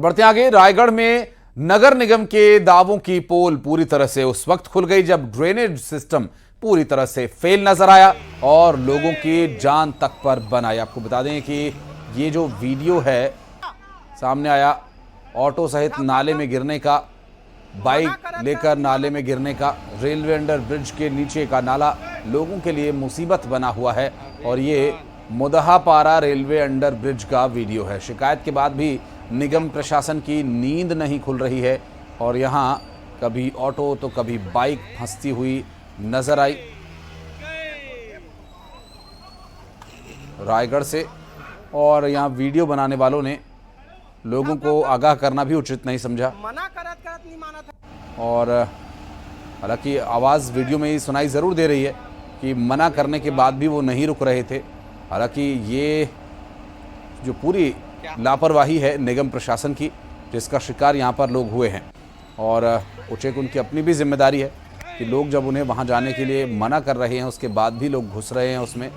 बढ़ते आगे, रायगढ़ में नगर निगम के दावों की पोल पूरी तरह से उस वक्त खुल गई जब ड्रेनेज सिस्टम पूरी तरह से फेल नजर आया और लोगों की जान तक पर बन आई। आपको बता दें कि ये जो वीडियो है सामने आया, ऑटो सहित नाले में गिरने का, बाइक लेकर नाले में गिरने का, रेलवे अंडर ब्रिज के नीचे का नाला लोगों के लिए मुसीबत बना हुआ है। और ये मुदहापारा रेलवे अंडर ब्रिज का वीडियो है। शिकायत के बाद भी निगम प्रशासन की नींद नहीं खुल रही है और यहाँ कभी ऑटो तो कभी बाइक फंसती हुई नजर आई। रायगढ़ से, और यहाँ वीडियो बनाने वालों ने लोगों को आगाह करना भी उचित नहीं समझा और हालांकि आवाज़ वीडियो में ही सुनाई ज़रूर दे रही है कि मना करने के बाद भी वो नहीं रुक रहे थे। हालांकि ये जो पूरी लापरवाही है निगम प्रशासन की, जिसका शिकार यहाँ पर लोग हुए हैं और उचित उनकी अपनी भी जिम्मेदारी है कि लोग जब उन्हें वहाँ जाने के लिए मना कर रहे हैं उसके बाद भी लोग घुस रहे हैं उसमें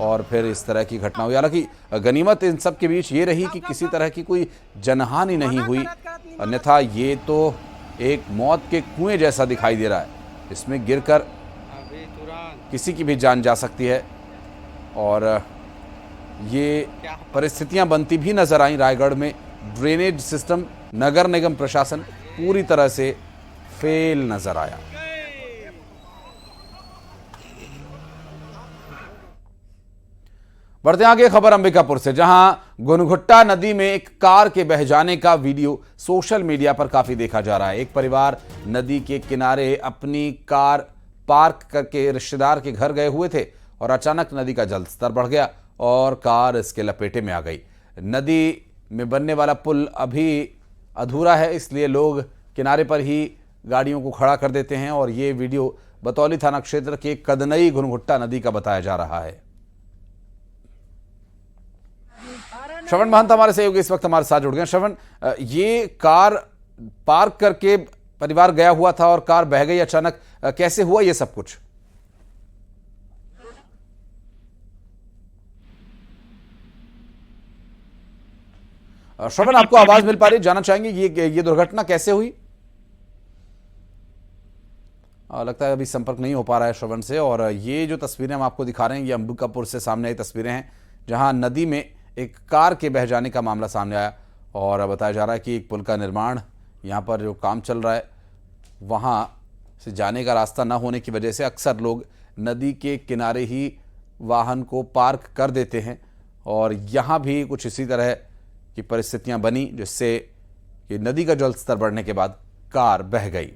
और फिर इस तरह की घटना हुई। हालांकि गनीमत इन सब के बीच ये रही कि किसी तरह की कोई जनहानि नहीं हुई, अन्यथा ये तो एक मौत के कुएं जैसा दिखाई दे रहा है। इसमें गिरकर किसी की भी जान जा सकती है और ये परिस्थितियां बनती भी नजर आई। रायगढ़ में ड्रेनेज सिस्टम, नगर निगम प्रशासन पूरी तरह से फेल नजर आया। बढ़ते आगे, खबर अंबिकापुर से, जहां गुनगुट्टा नदी में एक कार के बह जाने का वीडियो सोशल मीडिया पर काफी देखा जा रहा है। एक परिवार नदी के किनारे अपनी कार पार्क करके रिश्तेदार के घर गए हुए थे और अचानक नदी का जलस्तर बढ़ गया और कार इसके लपेटे में आ गई। नदी में बनने वाला पुल अभी अधूरा है, इसलिए लोग किनारे पर ही गाड़ियों को खड़ा कर देते हैं और ये वीडियो बतौली थाना क्षेत्र के कदनई गुनगुट्टा नदी का बताया जा रहा है। श्रवण महंत हमारे सहयोगी इस वक्त हमारे साथ जुड़ गए। श्रवण, ये कार पार्क करके परिवार गया हुआ था और कार बह गई अचानक, कैसे हुआ ये सब कुछ? श्रवण, आपको आवाज मिल पा रही है? जानना चाहेंगे ये दुर्घटना कैसे हुई? लगता है अभी संपर्क नहीं हो पा रहा है श्रवण से। और ये जो तस्वीरें हम आपको दिखा रहे हैं ये अंबिकापुर से सामने आई तस्वीरें हैं, जहां नदी में एक कार के बह जाने का मामला सामने आया और बताया जा रहा है कि एक पुल का निर्माण यहाँ पर जो काम चल रहा है वहाँ से जाने का रास्ता न होने की वजह से अक्सर लोग नदी के किनारे ही वाहन को पार्क कर देते हैं और यहाँ भी कुछ इसी तरह की परिस्थितियाँ बनी, जिससे कि नदी का जल स्तर बढ़ने के बाद कार बह गई।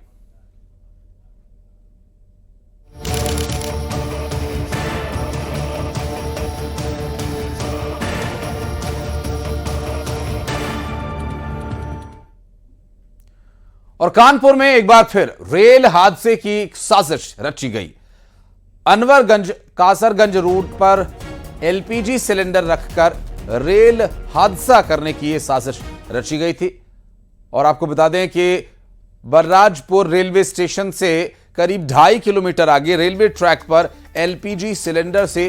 और कानपुर में एक बार फिर रेल हादसे की साजिश रची गई। अनवरगंज कासरगंज रूट पर एलपीजी सिलेंडर रखकर रेल हादसा करने की यह साजिश रची गई थी। और आपको बता दें कि बलराजपुर रेलवे स्टेशन से करीब 2.5 किलोमीटर आगे रेलवे ट्रैक पर एलपीजी सिलेंडर से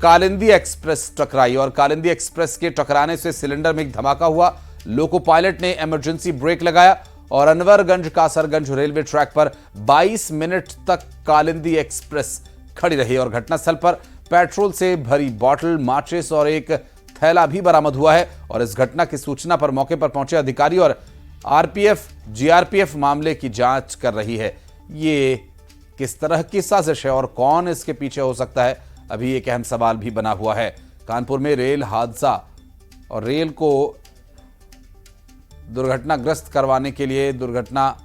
कालिंदी एक्सप्रेस टकराई और कालिंदी एक्सप्रेस के टकराने से सिलेंडर में एक धमाका हुआ। लोको पायलट ने इमरजेंसी ब्रेक लगाया और अनवरगंज कासरगंज रेलवे ट्रैक पर 22 मिनट तक कालिंदी एक्सप्रेस खड़ी रही और घटनास्थल पर पेट्रोल से भरी बोतल, माचिस और एक थैला भी बरामद हुआ है। और इस घटना की सूचना पर मौके पर पहुंचे अधिकारी और आरपीएफ, जीआरपीएफ मामले की जांच कर रही है। ये किस तरह की साजिश है और कौन इसके पीछे हो सकता है, अभी एक अहम सवाल भी बना हुआ है। कानपुर में रेल हादसा और रेल को दुर्घटनाग्रस्त करवाने के लिए, दुर्घटना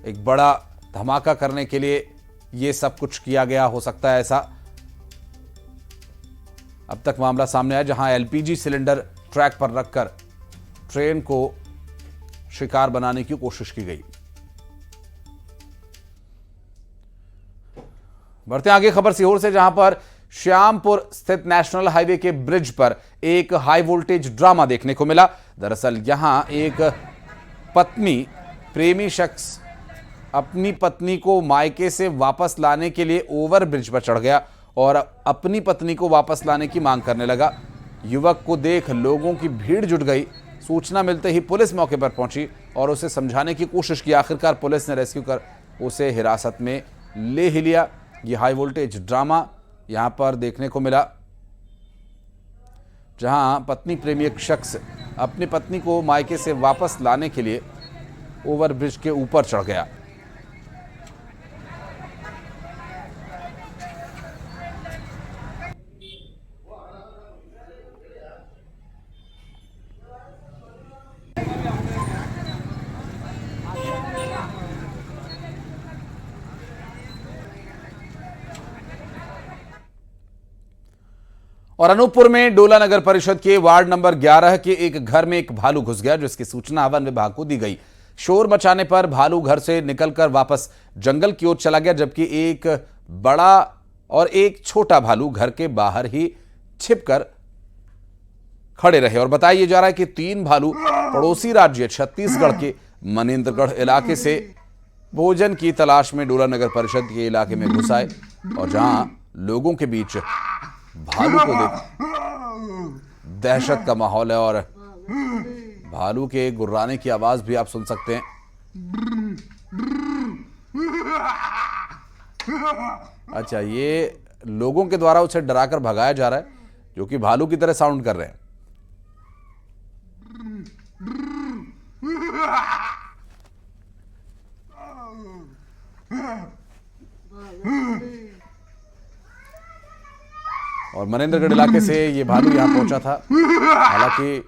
एक बड़ा धमाका करने के लिए ये सब कुछ किया गया हो सकता है ऐसा। अब तक मामला सामने आया जहां एलपीजी सिलेंडर ट्रैक पर रखकर ट्रेन को शिकार बनाने की कोशिश की गई। बढ़ते आगे, खबर सीहोर से, जहां पर श्यामपुर स्थित नेशनल हाईवे के ब्रिज पर एक हाई वोल्टेज ड्रामा देखने को मिला। दरअसल यहां एक पत्नी, प्रेमी शख्स अपनी पत्नी को मायके से वापस लाने के लिए ओवर ब्रिज पर चढ़ गया और अपनी पत्नी को वापस लाने की मांग करने लगा। युवक को देख लोगों की भीड़ जुट गई। सूचना मिलते ही पुलिस मौके पर पहुंची और उसे समझाने की कोशिश की। आखिरकार पुलिस ने रेस्क्यू कर उसे हिरासत में ले ही लिया। ये हाई वोल्टेज ड्रामा यहां पर देखने को मिला, जहां पत्नी प्रेमी एक शख्स अपनी पत्नी को मायके से वापस लाने के लिए ओवरब्रिज के ऊपर चढ़ गया। और अनूपपुर में डोला नगर परिषद के वार्ड नंबर 11 के एक घर में एक भालू घुस गया, जिसकी सूचना वन विभाग को दी गई। शोर मचाने पर भालू घर से निकलकर वापस जंगल की ओर चला गया, जबकि एक बड़ा और एक छोटा भालू घर के बाहर ही छिपकर खड़े रहे। और बताया जा रहा है कि 3 भालू पड़ोसी राज्य छत्तीसगढ़ के मनेन्द्रगढ़ इलाके से भोजन की तलाश में डोला नगर परिषद के इलाके में घुस आए, और जहां लोगों के बीच भालू को देख दहशत का माहौल है और भालू के गुर्राने की आवाज भी आप सुन सकते हैं। अच्छा, ये लोगों के द्वारा उसे डराकर भगाया जा रहा है, जो कि भालू की तरह साउंड कर रहे हैं। और मनेन्द्रगढ़ इलाके से ये भालू यहां पहुंचा था। हालांकि